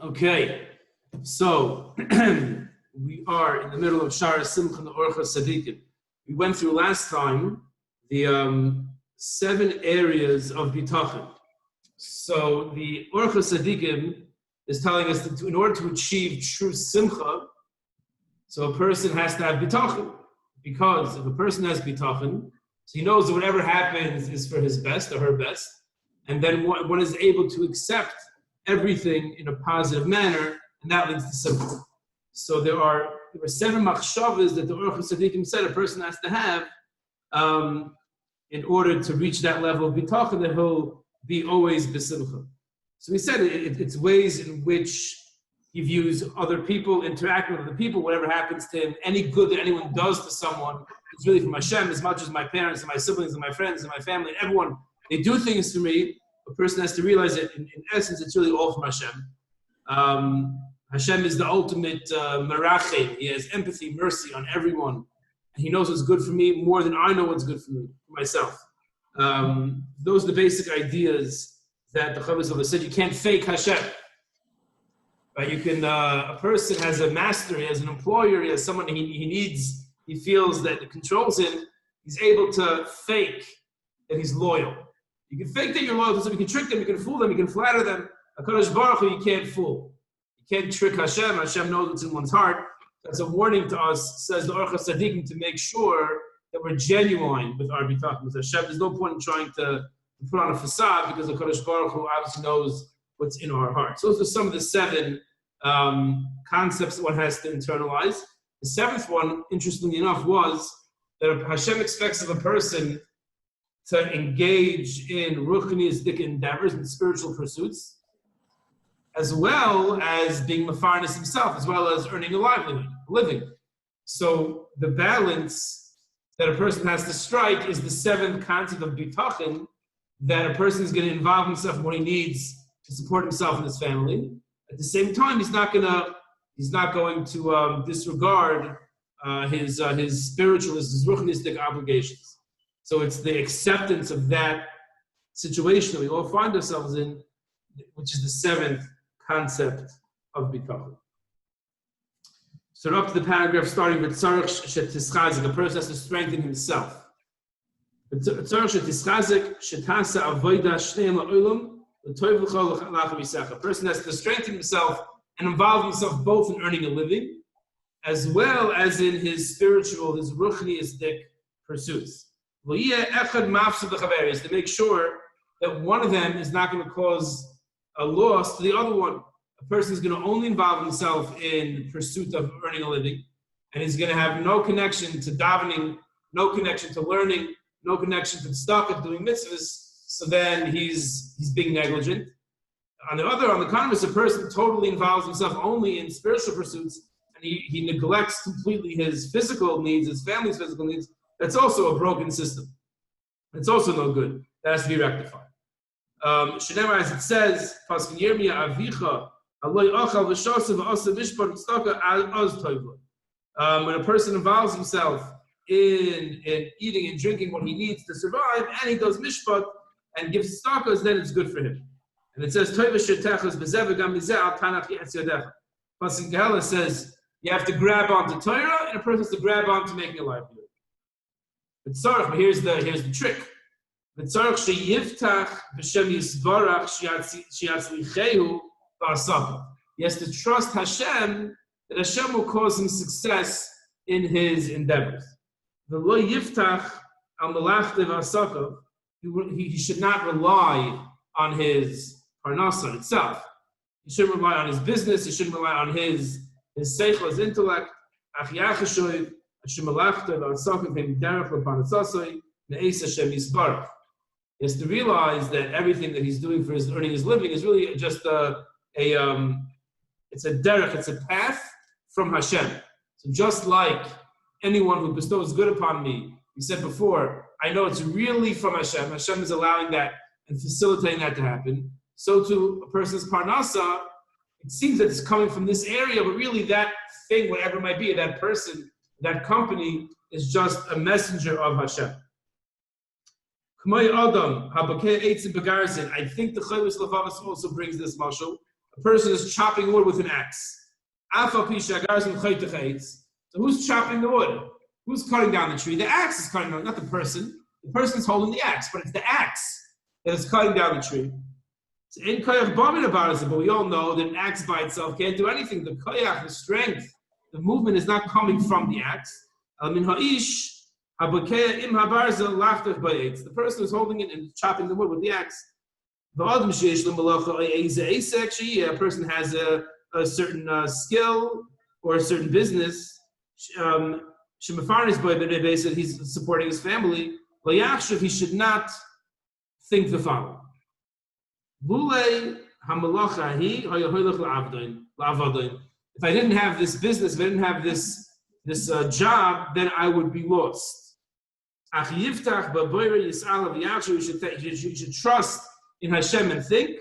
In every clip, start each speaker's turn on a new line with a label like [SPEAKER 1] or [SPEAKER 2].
[SPEAKER 1] Okay, so we are in the middle of Shaar Hasimcha and the Orchos Tzadikim. We went through last time the 7 areas of bitachon. So the Orchos Tzadikim is telling us that in order to achieve true simcha, so a person has to have bitachon. Because if a person has bitachon, so he knows that whatever happens is for his best or her best, and then one is able to accept everything in a positive manner, and that leads to simcha. So there were 7 machshavas that the Orchos Tzadikim said a person has to have in order to reach that level of bitachon that he'll be always besimcha. So we said it's ways in which he views other people, interacting with other people, whatever happens to him, any good that anyone does to someone is really from Hashem, as much as my parents and my siblings and my friends and my family and everyone, they do things for me. A person has to realize that in essence, it's really all from Hashem. Hashem is the ultimate merachim. He has empathy, mercy on everyone. And he knows what's good for me more than I know what's good for me, for myself. Those are the basic ideas that the Chavos said. You can't fake Hashem. Right? You can. A person has a master, he has an employer, he has someone he needs, he feels that controls him. He's able to fake that he's loyal. You can fake that you're loyal to someone, you can trick them, you can fool them, you can flatter them. HaKadosh Baruch Hu, you can't fool. You can't trick Hashem. Hashem knows what's in one's heart. That's a warning to us, says the Orchos Tzadikim, to make sure that we're genuine with our bitachon. With Hashem, there's no point in trying to put on a facade, because the HaKadosh Baruch Hu obviously knows what's in our hearts. Those are some of the 7 concepts that one has to internalize. The 7th one, interestingly enough, was that Hashem expects of a person to engage in ruchnistic endeavors and spiritual pursuits, as well as being mefarnes himself, as well as earning a living. So the balance that a person has to strike is the 7th concept of bitachon, that a person is going to involve himself in what he needs to support himself and his family. At the same time, he's not going to disregard his spiritual, his ruchnistic obligations. So it's the acceptance of that situation that we all find ourselves in, which is the 7th concept of bitachon. So up to the paragraph starting with tzarich shetischazek, a person has to strengthen himself. Tzarich shetischazek shetasa avoda shneim la'olam l'toiv l'chol l'chalacha v'yisacha. A person has to strengthen himself and involve himself both in earning a living, as well as in his spiritual, his ruchnistic pursuits. Is to make sure that one of them is not going to cause a loss to the other one. A person is going to only involve himself in pursuit of earning a living, and he's going to have no connection to davening, no connection to learning, no connection to tzedakah, doing mitzvahs. So then he's being negligent. On the contrary, a person totally involves himself only in spiritual pursuits, and he neglects completely his physical needs, his family's physical needs. That's also a broken system. It's also no good. That has to be rectified. Shenema, as it says, Paskin Yirmiyah Avicha, Aloi Ochal V'Shosav V'Osav Mishpat Tzedakah Az Toivla. When a person involves himself in eating and drinking what he needs to survive, and he does mishpat and gives tzedakahs, then it's good for him. And it says, Toiva Shetechas B'Zev V'Gam B'Zeh Al Tanach Yetz Yadecha. Paskin Gehela says, you have to grab onto Torah, and a person has to grab onto making a livelihood. But here's the trick. He has to trust Hashem that Hashem will cause him success in his endeavors. He should not rely on his parnasa itself. He shouldn't rely on his business. He shouldn't rely on his seichel, his intellect. He has to realize that everything that he's doing for earning his living is really just it's a derech, it's a path from Hashem. So just like anyone who bestows good upon me, we said before, I know it's really from Hashem. Hashem is allowing that and facilitating that to happen. So to a person's parnasa, it seems that it's coming from this area, but really that thing, whatever it might be, that person, that company, is just a messenger of Hashem. I think the Chovos Levavos also brings this mashal. A person is chopping wood with an axe. So who's chopping the wood? Who's cutting down the tree? The axe is cutting down, not the person. The person is holding the axe, but it's the axe that is cutting down the tree. So in koyach bomin about it, but we all know that an axe by itself can't do anything. The koyach, the strength, the movement is not coming from the axe. The person is holding it and chopping the wood with the axe. A person has a certain skill or a certain business. That he's supporting his family. He should not think the following. If I didn't have this business, if I didn't have this job, then I would be lost. You should trust in Hashem and think.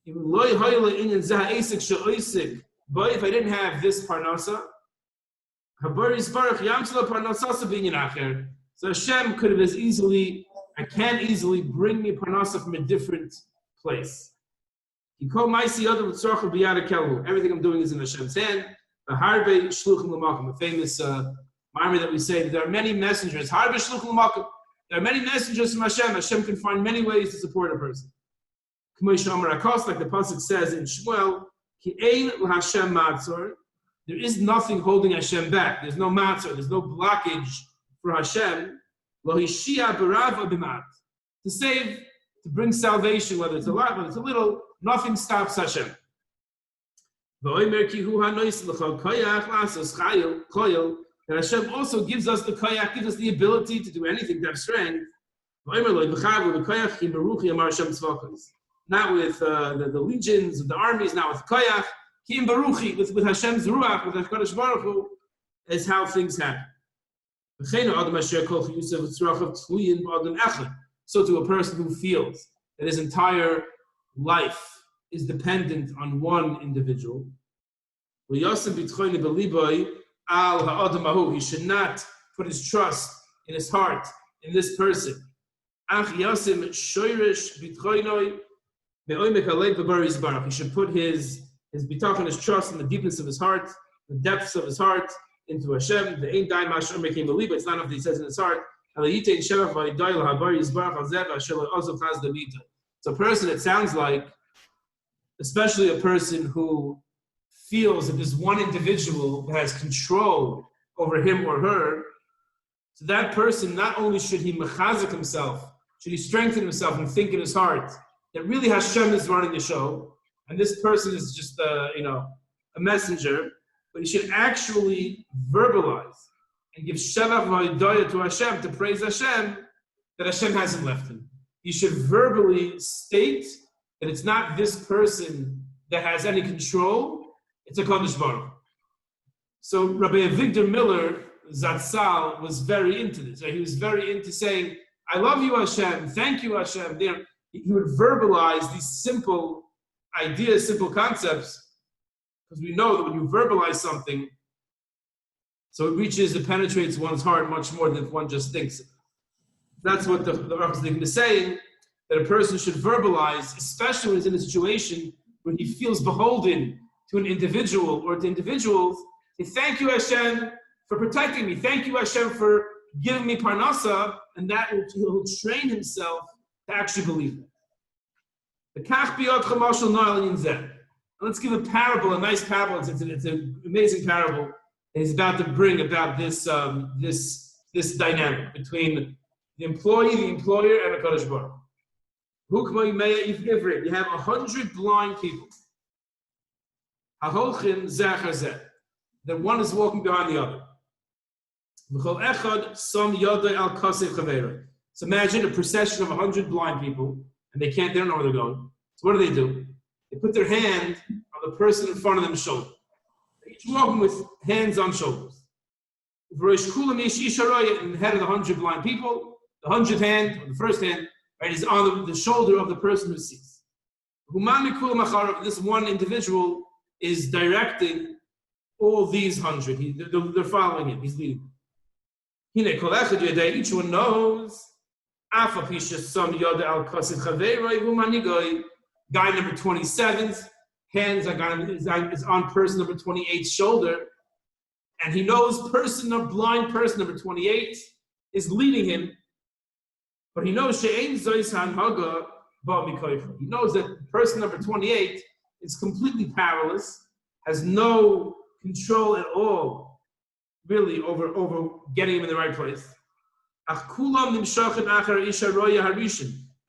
[SPEAKER 1] But if I didn't have this parnasa, so Hashem could have can easily bring me parnasa from a different place. Everything I'm doing is in Hashem's hand. The famous Marmor that we say that there are many messengers. There are many messengers from Hashem. Hashem can find many ways to support a person. Like the pasuk says in Shmuel, there is nothing holding Hashem back. There's no matzor. There's no blockage for Hashem. To save, to bring salvation, whether it's a lot, whether it's a little, nothing stops Hashem. And Hashem also gives us the koyach, gives us the ability to do anything, to have strength. Not with the legions, the armies, not with koyach. With Hashem's ruach, with HaKadosh Baruch Hu, is how things happen. So to a person who feels that his entire life is dependent on one individual, he should not put his trust in his heart, in this person. He should put his bitachon, his trust in the deepness of his heart, the depths of his heart, into Hashem. It's not enough that he says in his heart. So a person, it sounds like, especially a person who feels that there's one individual that has control over him or her, so that person, not only should he mechazik himself, should he strengthen himself and think in his heart that really Hashem is running the show, and this person is just a messenger, but he should actually verbalize and give shevach v'hidayah to Hashem, to praise Hashem, that Hashem hasn't left him. He should verbally state that it's not this person that has any control, it's a Kadosh Baruch Hu. So Rabbi Avigdor Miller, Zatzal, was very into this. Right? He was very into saying, I love you, Hashem, thank you, Hashem. He would verbalize these simple ideas, simple concepts, because we know that when you verbalize something, so it penetrates one's heart much more than if one just thinks it. That's what the Rav is saying, that a person should verbalize, especially when he's in a situation where he feels beholden to an individual or to individuals. Say, thank you, Hashem, for protecting me. Thank you, Hashem, for giving me parnasa, and that he'll train himself to actually believe it. Let's give a parable, a nice parable. It's an amazing parable. He's about to bring about this dynamic between the employee, the employer, and the Kadosh Baruch Hu. You have 100 blind people. That one is walking behind the other. So imagine a procession of 100 blind people, and they don't know where they're going. So what do? They put their hand on the person in front of them's shoulder. They're each walking with hands on shoulders. In the head of the 100 blind people, the 100th hand, or the first hand, right, is on the shoulder of the person who sees. This one individual is directing all these 100. They're following him. He's leading them. Each one knows. Guy number 27th hands is on person number 28's shoulder, and he knows blind person number 28 is leading him, but he knows she'ein zois hanhaga ba mikoicha. He knows that person number 28 is completely powerless, has no control at all, really, over getting him in the right place.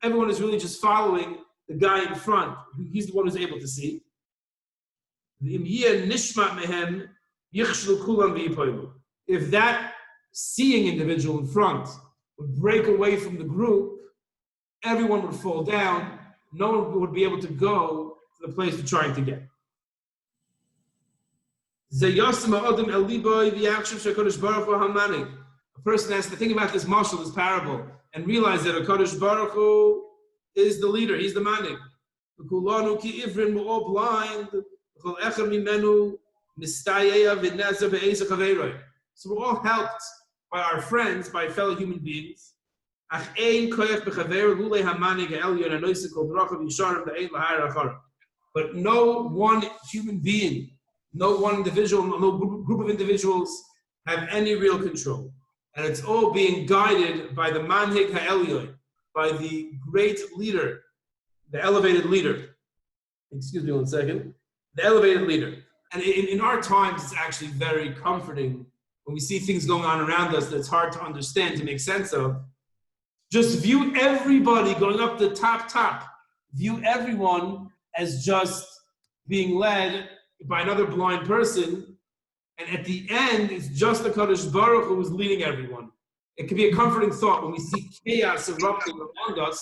[SPEAKER 1] Everyone is really just following the guy in front. He's the one who's able to see. If that seeing individual in front would break away from the group, everyone would fall down. No one would be able to go to the place they're trying to get. A person has to think about this mashal, this parable, and realize that HaKadosh Baruch Hu is the leader, he's the manik. We're all blind. So we're all helped by our friends, by fellow human beings. But no one human being, no one individual, no group of individuals have any real control. And it's all being guided by the manhig ha'elyon, by the great leader, the elevated leader. Excuse me one second. The elevated leader. And in our times, it's actually very comforting when we see things going on around us that's hard to understand, to make sense of. Just view everybody going up the top. View everyone as just being led by another blind person. And at the end, it's just the Kadosh Baruch Hu who's leading everyone. It can be a comforting thought when we see chaos erupting around us,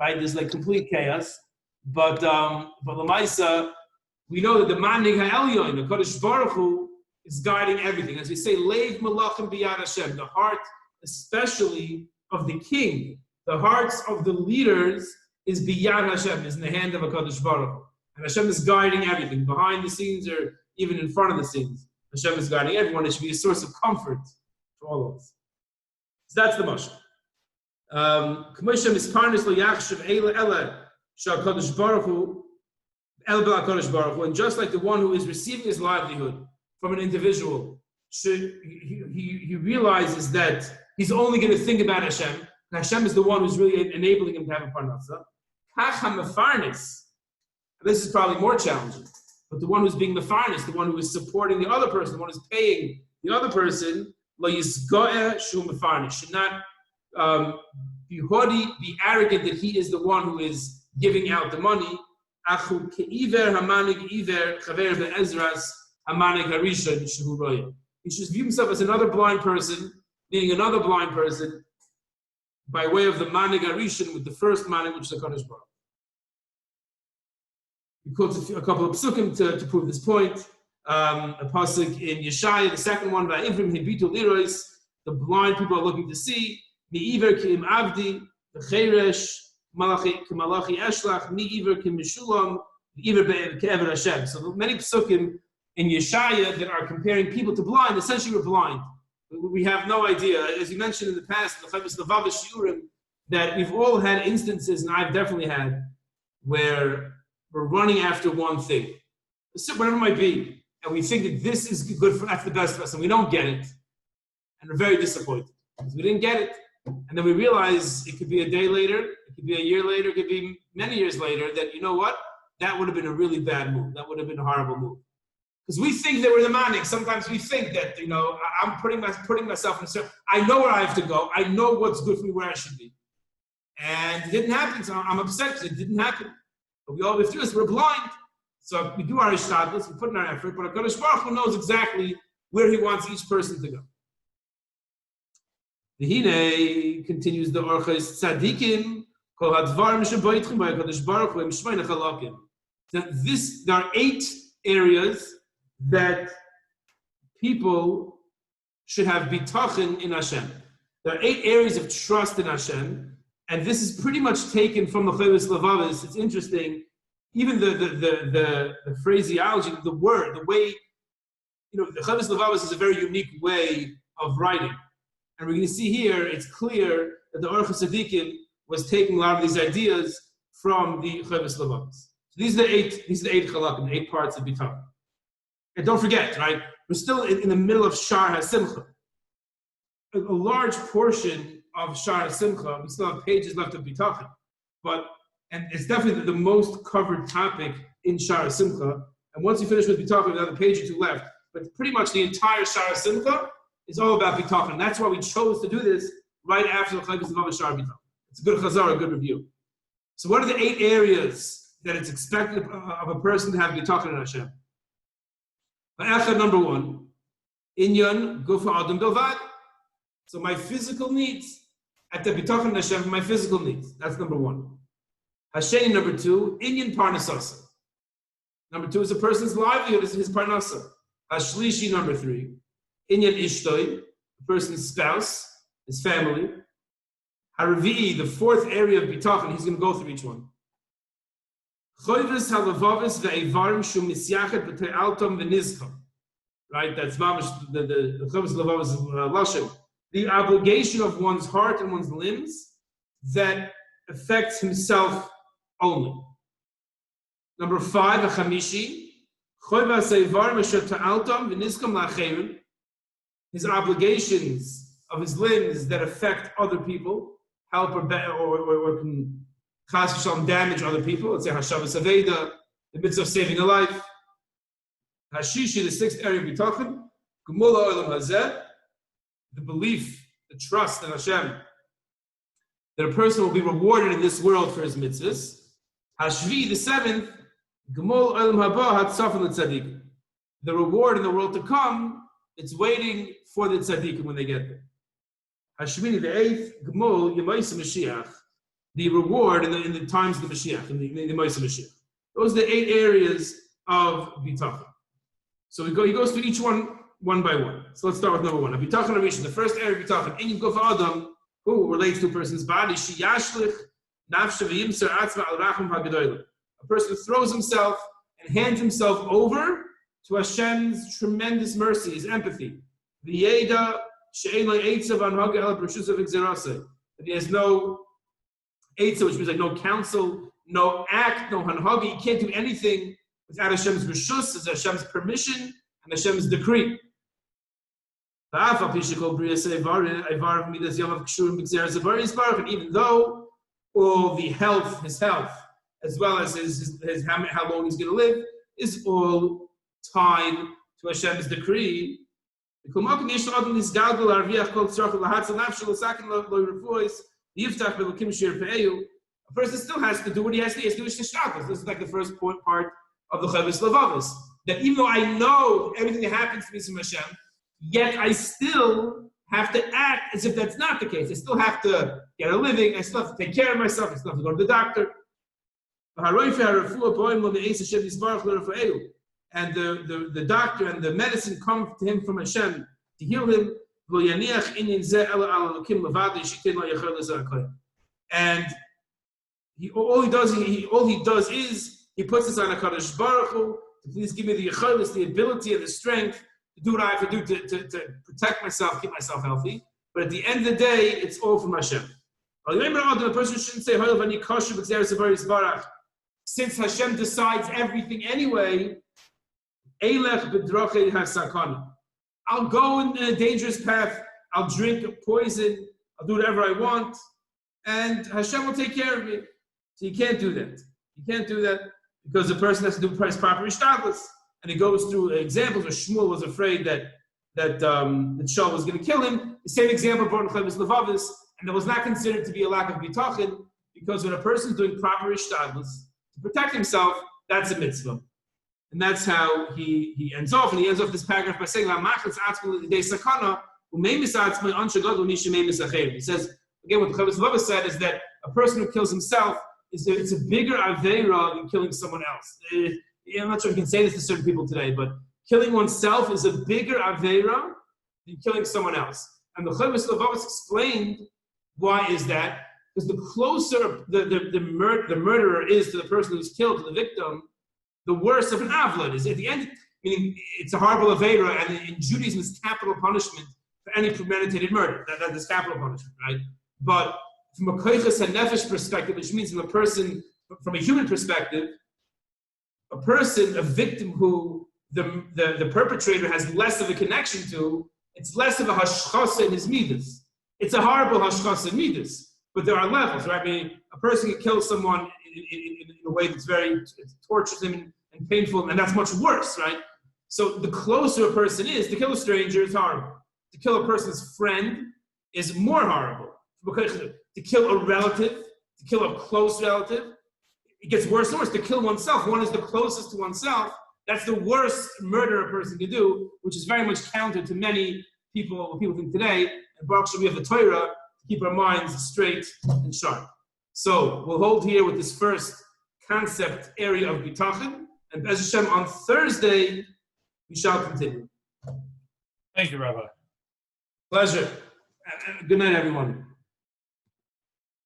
[SPEAKER 1] right? There's like complete chaos. But Lamaisa, we know that the Manig HaElyon, the Kadosh Baruch Hu, is guiding everything. As we say, Leiv Malachim B'Yad Hashem, the heart, especially of the king, the hearts of the leaders is B'Yad Hashem, is in the hand of a Kadosh Baruch Hu. And Hashem is guiding everything, behind the scenes or even in front of the scenes. Hashem is guiding everyone. It should be a source of comfort for all of us. So that's the mashal. And just like the one who is receiving his livelihood from an individual, he realizes that he's only going to think about Hashem, and Hashem is the one who's really enabling him to have a parnasa. This is probably more challenging. But the one who's being mefarnes, the one who is supporting the other person, the one who's paying the other person, should not be haughty, be arrogant that he is the one who is giving out the money. He should view himself as another blind person, meaning another blind person, by way of the manig harishon, with the first manig, which is the Kadosh Baruch. We quote a couple of psukim to prove this point. A pasuk in Yeshaya, the second one, by Ivrim Hibitu Lirois, the blind people are looking to see. Mi'iver Ki'im Avdi, the Cheresh, Malachi Eshlach, Mi'iver Ki'im Mishulam, Mi'iver Ke'ever Hashem. So many psukim in Yeshaya that are comparing people to blind. Essentially, we're blind. We have no idea. As you mentioned in the past, the Chavis Lavav Shiurim, that we've all had instances, and I've definitely had, where we're running after one thing, whatever it might be, and we think that this is good for, that's the best for us, and we don't get it, and we're very disappointed because we didn't get it, and then we realize it could be a day later, it could be a year later, it could be many years later, that you know what, that would have been a really bad move, that would have been a horrible move, because we think that we're the manik. Sometimes we think that I'm putting myself in a, I know where I have to go, I know what's good for me, where I should be, and it didn't happen, so I'm upset because it didn't happen. But we all have to do is we're blind. So we do our ishtadlus, we put in our effort, but HaKadosh Baruch Hu knows exactly where he wants each person to go. V'hinei, continues the Orchos, Tzadikim, kol hadvarim sheboitchim by HaKadosh Baruch Hu, em shmeina chalakim. There are 8 areas that people should have bitachon in Hashem. There are 8 areas of trust in Hashem. And this is pretty much taken from the Chavis Lavavis. It's interesting, even the phraseology, the word, the way, the Chavis Lavavis is a very unique way of writing. And we're going to see here, it's clear that the Orchos Tzadikim was taking a lot of these ideas from the Chavis Lavavis. So these are the eight chalakim, the 8 parts of bitachon. And don't forget, right? We're still in the middle of Shaar Hasimcha. A large portion of Shaar Hasimcha, we still have pages left of bitachon, and it's definitely the most covered topic in Shaar Hasimcha. And once you finish with bitachon, another page or 2 left. But pretty much the entire Shaar Hasimcha is all about bitachon. That's why we chose to do this right after the Chayvus of Shaar bitachon. It's a good chazar, a good review. So what are the 8 areas that it's expected of a person to have bitachon in Hashem? Number 1, inyan gufa adam bilvad. So my physical needs, at the bitachon in Hashem, my physical needs. That's number 1. Hasheni, number 2, inyan parnasasa. Number 2 is a person's livelihood, is his parnasa. Hashlishi, number 3, inyan ishtoi, a person's spouse, his family. Haravi, the 4th area of bitachon, he's going to go through each one. Choyves halavavis ve'evarim shum misyachet b'te'altom v'nizcham. Right, that's mamish, the choyves halavavis is lashon. The obligation of one's heart and one's limbs that affects himself only. Number 5, achamishi. Choyves ve'evarim asher te'altom v'nizcham la'acherim. His obligations of his limbs that affect other people, help or can chas v'shalom damage other people. Let's say hashavas aveda, the mitzvah of saving a life. Hashishi, the 6th area of bitachon, gemula olam hazeh, the belief, the trust in Hashem, that a person will be rewarded in this world for his mitzvahs. Hashvi, the 7th, gemul olam haba hatzafon l'tzadikim, the reward in the world to come, it's waiting for the tzadikim when they get there. Hashmini, the 8th, gemul yemaisa Mashiach, the reward in the times of the Mashiach, in the Maisa Mashiach. Those are the 8 areas of bitachon. So he goes through each one by one. So let's start with number 1. Bitachon Arishan, the first area of bitachon, inyan gufa adam, who relates to a person's body, sheyashlich nafshe v'yimser atzma al racham ha'gedolim. A person who throws himself and hands himself over to Hashem's tremendous mercy, his empathy. V'yeda she'ein lo eitzav anhaga el b'rshus v'gzeraseh. That he has no Eitzah, which means like no counsel, no act, no hanhaga. You can't do anything without Hashem's reshus, is Hashem's permission, and Hashem's decree. And even though all the health, his health, as well as his how long he's going to live, is all tied to Hashem's decree. A person still has to do what he has to do. He has to do his This is like the first part of the Chavis Lavavis. That even though I know everything that happens to me is from Hashem, yet I still have to act as if that's not the case. I still have to get a living. I still have to take care of myself. I still have to go to the doctor. And the doctor and the medicine come to him from Hashem to heal him. And all he does is he puts this on HaKadosh Baruch Hu to please give me the yichaylis, the ability and the strength to do what I have to do to protect myself, keep myself healthy. But at the end of the day, it's all from Hashem. The person shouldn't say, since Hashem decides everything anyway, I'll go in a dangerous path, I'll drink poison, I'll do whatever I want, and Hashem will take care of me. So you can't do that. You can't do that because the person has to do proper ishtadlus. And he goes through examples where Shmuel was afraid that Shaul was going to kill him. The same example brought in Chavis Levavis, and that was not considered to be a lack of bitachon, because when a person is doing proper ishtadlus to protect himself, that's a mitzvah. And that's how he ends off. And he ends off this paragraph by saying, he says, again, what the Chavis Levavis said is that a person who kills himself, it's a bigger aveira than killing someone else. I'm not sure if you can say this to certain people today, but killing oneself is a bigger aveira than killing someone else. And the Chavis Levavis explained why is that, because the closer the murderer is to the person who's killed, to the victim, the worse of an avla is. At the end, meaning it's a horrible aveira, and in Judaism it's capital punishment for any premeditated murder. That is capital punishment, right? But from a koiches and nefesh perspective, which means from a human perspective, a person, a victim who the perpetrator has less of a connection to, it's less of a hashchasa in his midas. It's a horrible hashchasa in midas, but there are levels, right? I mean, a person can kill someone in a way that's it tortures him and painful, and that's much worse, right? So the closer a person is, to kill a stranger is horrible. To kill a person's friend is more horrible. Because to kill a relative, to kill a close relative, it gets worse and worse. To kill oneself, one is the closest to oneself. That's the worst murder a person can do, which is very much counter to many what people think today. And Baruch Hashem, we have the Torah to keep our minds straight and sharp. So we'll hold here with this first concept area of Bitachon, and Be'ez Hashem on Thursday we shall continue.
[SPEAKER 2] Thank you, Rabbi.
[SPEAKER 1] Pleasure. Good night, everyone.